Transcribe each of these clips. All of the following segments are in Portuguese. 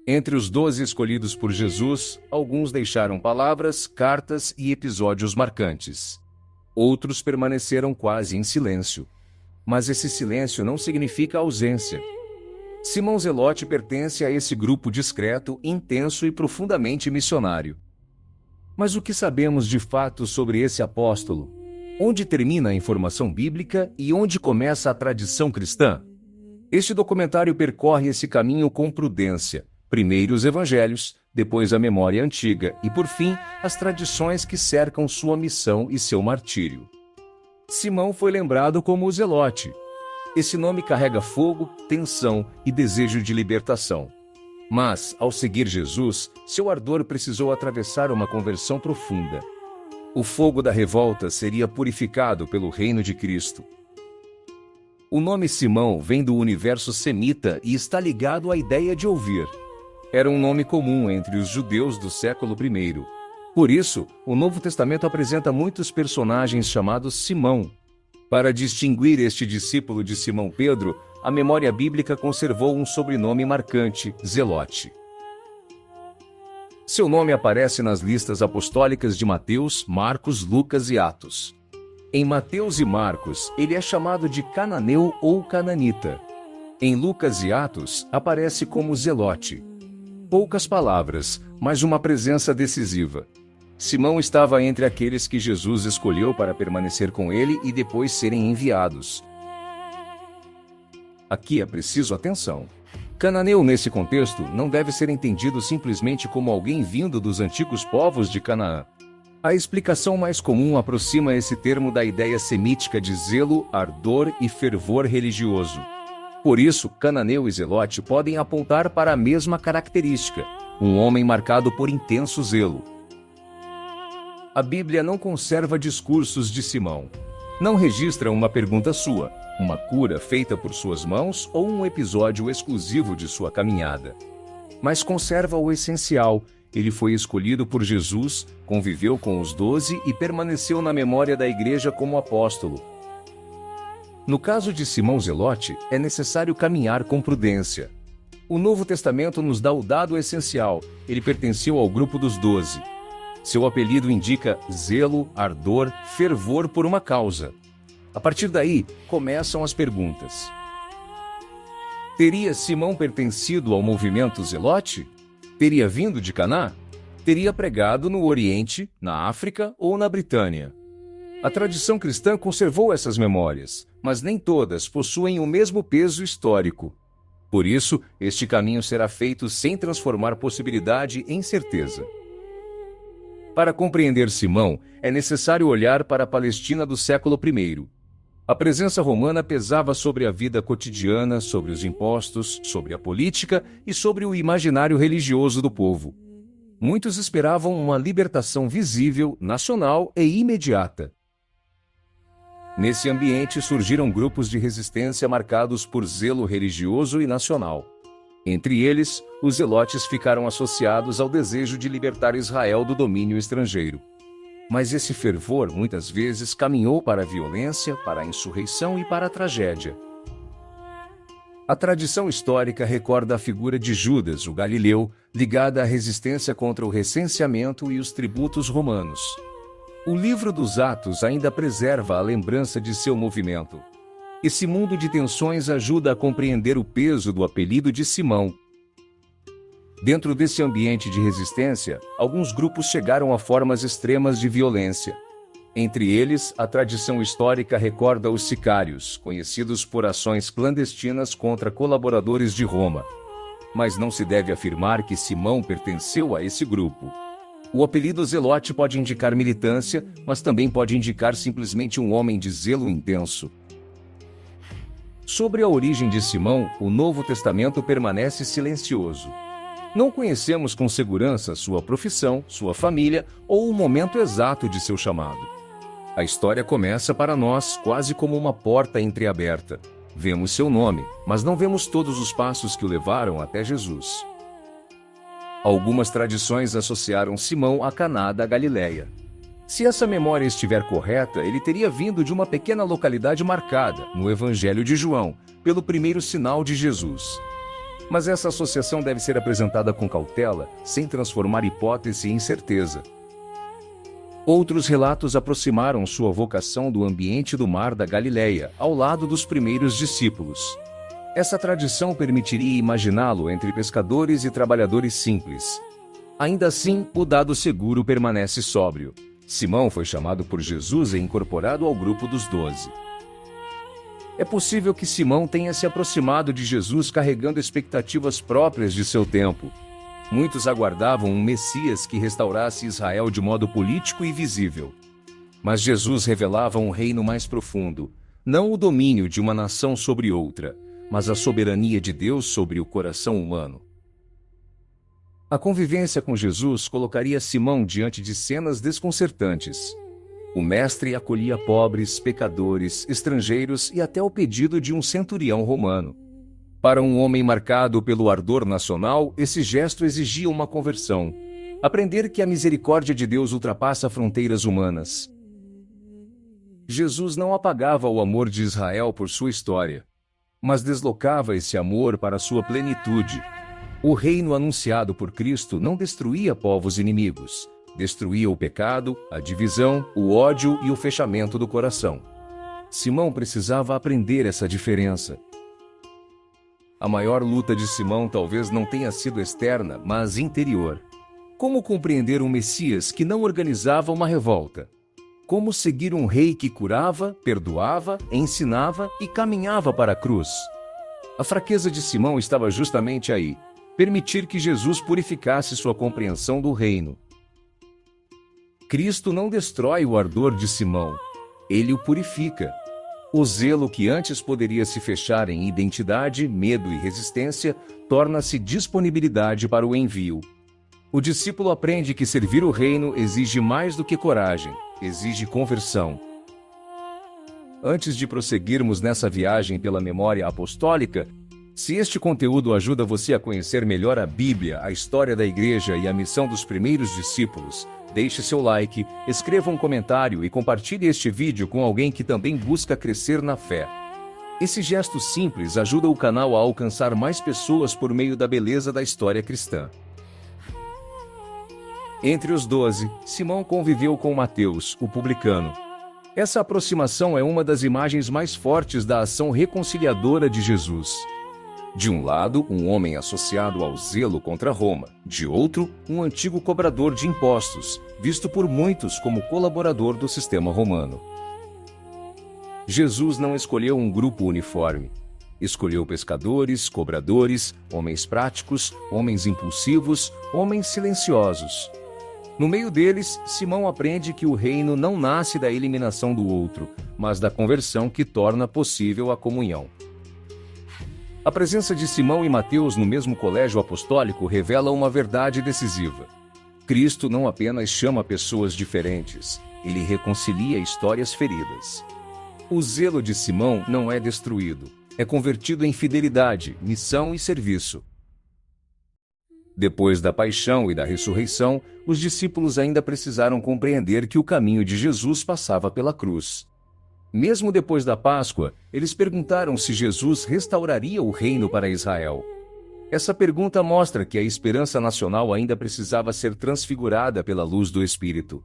Entre os 12 escolhidos por Jesus, alguns deixaram palavras, cartas e episódios marcantes. Outros permaneceram quase em silêncio. Mas esse silêncio não significa ausência. Simão Zelote pertence a esse grupo discreto, intenso e profundamente missionário. Mas o que sabemos de fato sobre esse apóstolo? Onde termina a informação bíblica e onde começa a tradição cristã? Este documentário percorre esse caminho com prudência. Primeiro os evangelhos, depois a memória antiga e, por fim, as tradições que cercam sua missão e seu martírio. Simão foi lembrado como o Zelote. Esse nome carrega fogo, tensão e desejo de libertação. Mas, ao seguir Jesus, seu ardor precisou atravessar uma conversão profunda. O fogo da revolta seria purificado pelo reino de Cristo. O nome Simão vem do universo semita e está ligado à ideia de ouvir. Era um nome comum entre os judeus do século I. Por isso, o Novo Testamento apresenta muitos personagens chamados Simão. Para distinguir este discípulo de Simão Pedro, a memória bíblica conservou um sobrenome marcante, Zelote. Seu nome aparece nas listas apostólicas de Mateus, Marcos, Lucas e Atos. Em Mateus e Marcos, ele é chamado de cananeu ou cananita. Em Lucas e Atos, aparece como Zelote. Poucas palavras, mas uma presença decisiva. Simão estava entre aqueles que Jesus escolheu para permanecer com ele e depois serem enviados. Aqui é preciso atenção. Cananeu nesse contexto não deve ser entendido simplesmente como alguém vindo dos antigos povos de Canaã. A explicação mais comum aproxima esse termo da ideia semítica de zelo, ardor e fervor religioso. Por isso, cananeu e zelote podem apontar para a mesma característica, um homem marcado por intenso zelo. A Bíblia não conserva discursos de Simão. Não registra uma pergunta sua, uma cura feita por suas mãos ou um episódio exclusivo de sua caminhada. Mas conserva o essencial. Ele foi escolhido por Jesus, conviveu com os 12 e permaneceu na memória da igreja como apóstolo. No caso de Simão Zelote, é necessário caminhar com prudência. O Novo Testamento nos dá o dado essencial. Ele pertenceu ao grupo dos 12. Seu apelido indica zelo, ardor, fervor por uma causa. A partir daí, começam as perguntas. Teria Simão pertencido ao movimento Zelote? Teria vindo de Caná? Teria pregado no Oriente, na África ou na Britânia? A tradição cristã conservou essas memórias, mas nem todas possuem o mesmo peso histórico. Por isso, este caminho será feito sem transformar possibilidade em certeza. Para compreender Simão, é necessário olhar para a Palestina do século I. A presença romana pesava sobre a vida cotidiana, sobre os impostos, sobre a política e sobre o imaginário religioso do povo. Muitos esperavam uma libertação visível, nacional e imediata. Nesse ambiente surgiram grupos de resistência marcados por zelo religioso e nacional. Entre eles, os zelotes ficaram associados ao desejo de libertar Israel do domínio estrangeiro. Mas esse fervor muitas vezes caminhou para a violência, para a insurreição e para a tragédia. A tradição histórica recorda a figura de Judas, o Galileu, ligada à resistência contra o recenseamento e os tributos romanos. O livro dos Atos ainda preserva a lembrança de seu movimento. Esse mundo de tensões ajuda a compreender o peso do apelido de Simão. Dentro desse ambiente de resistência, alguns grupos chegaram a formas extremas de violência. Entre eles, a tradição histórica recorda os sicários, conhecidos por ações clandestinas contra colaboradores de Roma. Mas não se deve afirmar que Simão pertenceu a esse grupo. O apelido Zelote pode indicar militância, mas também pode indicar simplesmente um homem de zelo intenso. Sobre a origem de Simão, o Novo Testamento permanece silencioso. Não conhecemos com segurança sua profissão, sua família ou o momento exato de seu chamado. A história começa para nós quase como uma porta entreaberta. Vemos seu nome, mas não vemos todos os passos que o levaram até Jesus. Algumas tradições associaram Simão a Caná da Galileia. Se essa memória estiver correta, ele teria vindo de uma pequena localidade marcada, no Evangelho de João, pelo primeiro sinal de Jesus. Mas essa associação deve ser apresentada com cautela, sem transformar hipótese em certeza. Outros relatos aproximaram sua vocação do ambiente do Mar da Galileia, ao lado dos primeiros discípulos. Essa tradição permitiria imaginá-lo entre pescadores e trabalhadores simples. Ainda assim, o dado seguro permanece sóbrio. Simão foi chamado por Jesus e incorporado ao grupo dos 12. É possível que Simão tenha se aproximado de Jesus carregando expectativas próprias de seu tempo. Muitos aguardavam um Messias que restaurasse Israel de modo político e visível. Mas Jesus revelava um reino mais profundo, não o domínio de uma nação sobre outra, mas a soberania de Deus sobre o coração humano. A convivência com Jesus colocaria Simão diante de cenas desconcertantes. O mestre acolhia pobres, pecadores, estrangeiros e até o pedido de um centurião romano. Para um homem marcado pelo ardor nacional, esse gesto exigia uma conversão. Aprender que a misericórdia de Deus ultrapassa fronteiras humanas. Jesus não apagava o amor de Israel por sua história, mas deslocava esse amor para sua plenitude. O reino anunciado por Cristo não destruía povos inimigos, destruía o pecado, a divisão, o ódio e o fechamento do coração. Simão precisava aprender essa diferença. A maior luta de Simão talvez não tenha sido externa, mas interior. Como compreender um Messias que não organizava uma revolta? Como seguir um rei que curava, perdoava, ensinava e caminhava para a cruz? A fraqueza de Simão estava justamente aí: permitir que Jesus purificasse sua compreensão do reino. Cristo não destrói o ardor de Simão, ele o purifica. O zelo que antes poderia se fechar em identidade, medo e resistência, torna-se disponibilidade para o envio. O discípulo aprende que servir o reino exige mais do que coragem, exige conversão. Antes de prosseguirmos nessa viagem pela memória apostólica, se este conteúdo ajuda você a conhecer melhor a Bíblia, a história da igreja e a missão dos primeiros discípulos, deixe seu like, escreva um comentário e compartilhe este vídeo com alguém que também busca crescer na fé. Esse gesto simples ajuda o canal a alcançar mais pessoas por meio da beleza da história cristã. Entre os 12, Simão conviveu com Mateus, o publicano. Essa aproximação é uma das imagens mais fortes da ação reconciliadora de Jesus. De um lado, um homem associado ao zelo contra Roma. De outro, um antigo cobrador de impostos, visto por muitos como colaborador do sistema romano. Jesus não escolheu um grupo uniforme. Escolheu pescadores, cobradores, homens práticos, homens impulsivos, homens silenciosos. No meio deles, Simão aprende que o reino não nasce da eliminação do outro, mas da conversão que torna possível a comunhão. A presença de Simão e Mateus no mesmo colégio apostólico revela uma verdade decisiva. Cristo não apenas chama pessoas diferentes, ele reconcilia histórias feridas. O zelo de Simão não é destruído, é convertido em fidelidade, missão e serviço. Depois da paixão e da ressurreição, os discípulos ainda precisaram compreender que o caminho de Jesus passava pela cruz. Mesmo depois da Páscoa, eles perguntaram se Jesus restauraria o reino para Israel. Essa pergunta mostra que a esperança nacional ainda precisava ser transfigurada pela luz do Espírito.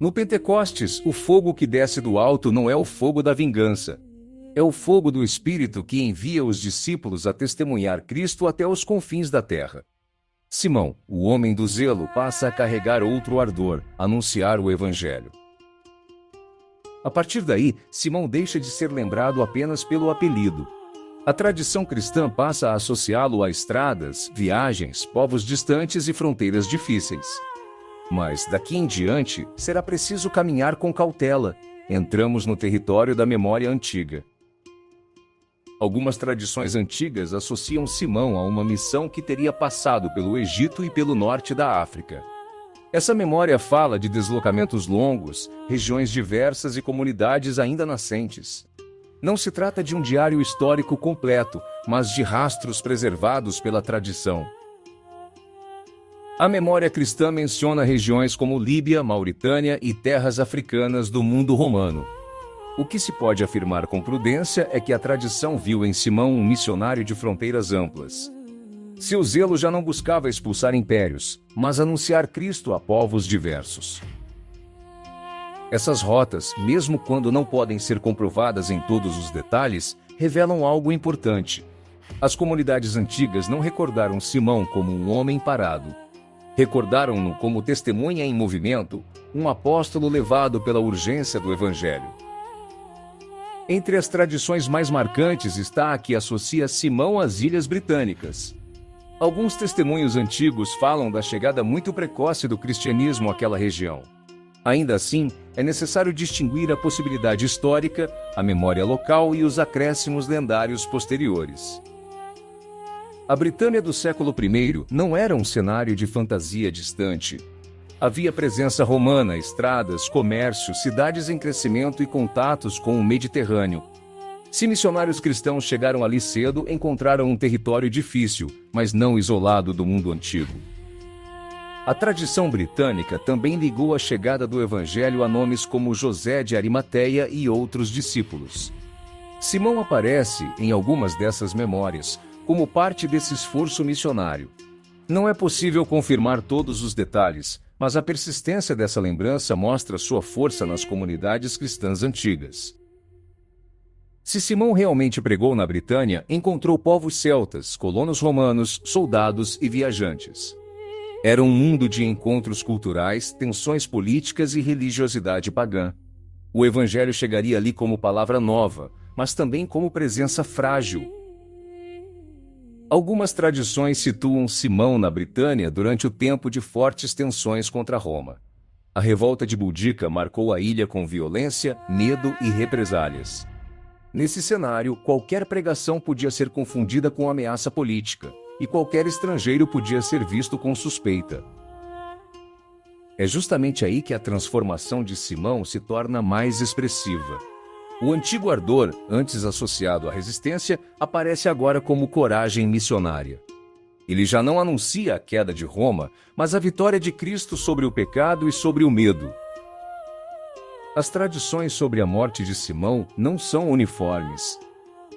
No Pentecostes, o fogo que desce do alto não é o fogo da vingança. É o fogo do Espírito que envia os discípulos a testemunhar Cristo até os confins da terra. Simão, o homem do zelo, passa a carregar outro ardor, anunciar o Evangelho. A partir daí, Simão deixa de ser lembrado apenas pelo apelido. A tradição cristã passa a associá-lo a estradas, viagens, povos distantes e fronteiras difíceis. Mas, daqui em diante, será preciso caminhar com cautela. Entramos no território da memória antiga. Algumas tradições antigas associam Simão a uma missão que teria passado pelo Egito e pelo norte da África. Essa memória fala de deslocamentos longos, regiões diversas e comunidades ainda nascentes. Não se trata de um diário histórico completo, mas de rastros preservados pela tradição. A memória cristã menciona regiões como Líbia, Mauritânia e terras africanas do mundo romano. O que se pode afirmar com prudência é que a tradição viu em Simão um missionário de fronteiras amplas. Seu zelo já não buscava expulsar impérios, mas anunciar Cristo a povos diversos. Essas rotas, mesmo quando não podem ser comprovadas em todos os detalhes, revelam algo importante. As comunidades antigas não recordaram Simão como um homem parado. Recordaram-no como testemunha em movimento, um apóstolo levado pela urgência do Evangelho. Entre as tradições mais marcantes está a que associa Simão às Ilhas Britânicas. Alguns testemunhos antigos falam da chegada muito precoce do cristianismo àquela região. Ainda assim, é necessário distinguir a possibilidade histórica, a memória local e os acréscimos lendários posteriores. A Britânia do século I não era um cenário de fantasia distante. Havia presença romana, estradas, comércio, cidades em crescimento e contatos com o Mediterrâneo. Se missionários cristãos chegaram ali cedo, encontraram um território difícil, mas não isolado do mundo antigo. A tradição britânica também ligou a chegada do Evangelho a nomes como José de Arimateia e outros discípulos. Simão aparece, em algumas dessas memórias, como parte desse esforço missionário. Não é possível confirmar todos os detalhes, mas a persistência dessa lembrança mostra sua força nas comunidades cristãs antigas. Se Simão realmente pregou na Britânia, encontrou povos celtas, colonos romanos, soldados e viajantes. Era um mundo de encontros culturais, tensões políticas e religiosidade pagã. O Evangelho chegaria ali como palavra nova, mas também como presença frágil. Algumas tradições situam Simão na Britânia durante o tempo de fortes tensões contra Roma. A revolta de Boudica marcou a ilha com violência, medo e represálias. Nesse cenário, qualquer pregação podia ser confundida com ameaça política, e qualquer estrangeiro podia ser visto com suspeita. É justamente aí que a transformação de Simão se torna mais expressiva. O antigo ardor, antes associado à resistência, aparece agora como coragem missionária. Ele já não anuncia a queda de Roma, mas a vitória de Cristo sobre o pecado e sobre o medo. As tradições sobre a morte de Simão não são uniformes.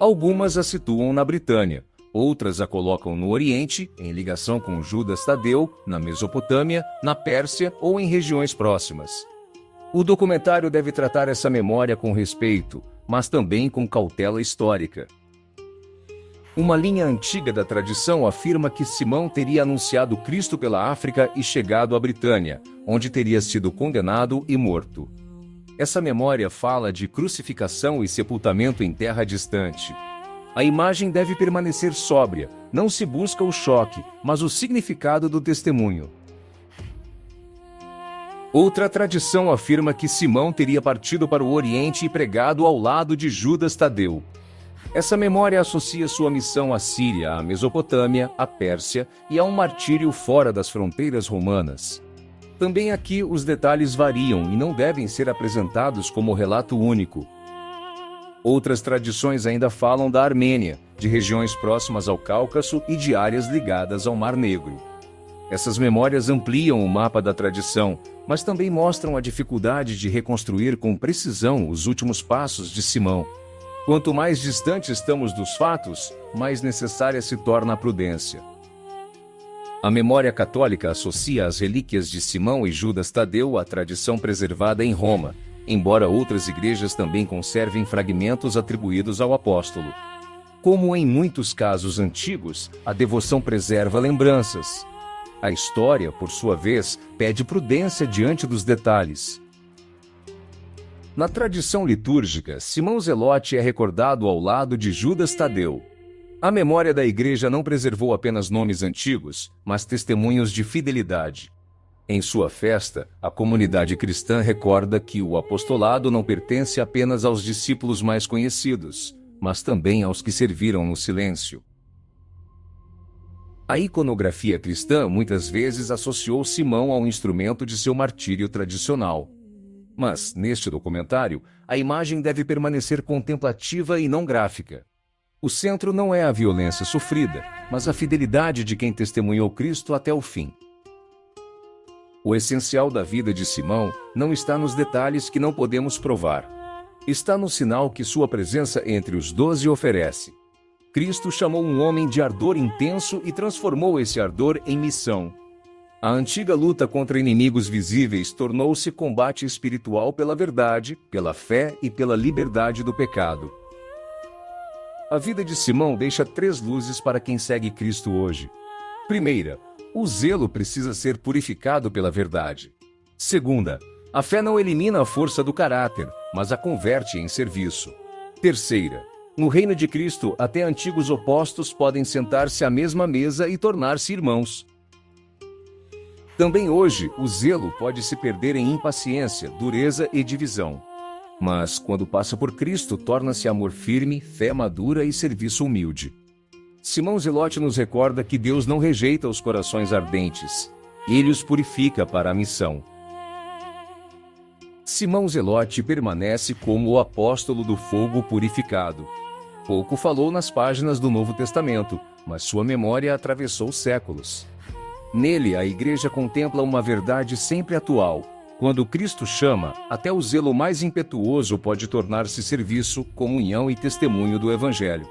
Algumas a situam na Britânia, outras a colocam no Oriente, em ligação com Judas Tadeu, na Mesopotâmia, na Pérsia ou em regiões próximas. O documentário deve tratar essa memória com respeito, mas também com cautela histórica. Uma linha antiga da tradição afirma que Simão teria anunciado Cristo pela África e chegado à Britânia, onde teria sido condenado e morto. Essa memória fala de crucificação e sepultamento em terra distante. A imagem deve permanecer sóbria, não se busca o choque, mas o significado do testemunho. Outra tradição afirma que Simão teria partido para o Oriente e pregado ao lado de Judas Tadeu. Essa memória associa sua missão à Síria, à Mesopotâmia, à Pérsia e a um martírio fora das fronteiras romanas. Também aqui os detalhes variam e não devem ser apresentados como relato único. Outras tradições ainda falam da Armênia, de regiões próximas ao Cáucaso e de áreas ligadas ao Mar Negro. Essas memórias ampliam o mapa da tradição, mas também mostram a dificuldade de reconstruir com precisão os últimos passos de Simão. Quanto mais distante estamos dos fatos, mais necessária se torna a prudência. A memória católica associa as relíquias de Simão e Judas Tadeu à tradição preservada em Roma, embora outras igrejas também conservem fragmentos atribuídos ao apóstolo. Como em muitos casos antigos, a devoção preserva lembranças. A história, por sua vez, pede prudência diante dos detalhes. Na tradição litúrgica, Simão Zelote é recordado ao lado de Judas Tadeu. A memória da Igreja não preservou apenas nomes antigos, mas testemunhos de fidelidade. Em sua festa, a comunidade cristã recorda que o apostolado não pertence apenas aos discípulos mais conhecidos, mas também aos que serviram no silêncio. A iconografia cristã muitas vezes associou Simão ao instrumento de seu martírio tradicional. Mas, neste documentário, a imagem deve permanecer contemplativa e não gráfica. O centro não é a violência sofrida, mas a fidelidade de quem testemunhou Cristo até o fim. O essencial da vida de Simão não está nos detalhes que não podemos provar. Está no sinal que sua presença entre os 12 oferece. Cristo chamou um homem de ardor intenso e transformou esse ardor em missão. A antiga luta contra inimigos visíveis tornou-se combate espiritual pela verdade, pela fé e pela liberdade do pecado. A vida de Simão deixa 3 luzes para quem segue Cristo hoje. Primeira, o zelo precisa ser purificado pela verdade. Segunda, a fé não elimina a força do caráter, mas a converte em serviço. Terceira, no reino de Cristo, até antigos opostos podem sentar-se à mesma mesa e tornar-se irmãos. Também hoje, o zelo pode se perder em impaciência, dureza e divisão. Mas, quando passa por Cristo, torna-se amor firme, fé madura e serviço humilde. Simão Zelote nos recorda que Deus não rejeita os corações ardentes. Ele os purifica para a missão. Simão Zelote permanece como o apóstolo do fogo purificado. Pouco falou nas páginas do Novo Testamento, mas sua memória atravessou séculos. Nele, a Igreja contempla uma verdade sempre atual. Quando Cristo chama, até o zelo mais impetuoso pode tornar-se serviço, comunhão e testemunho do Evangelho.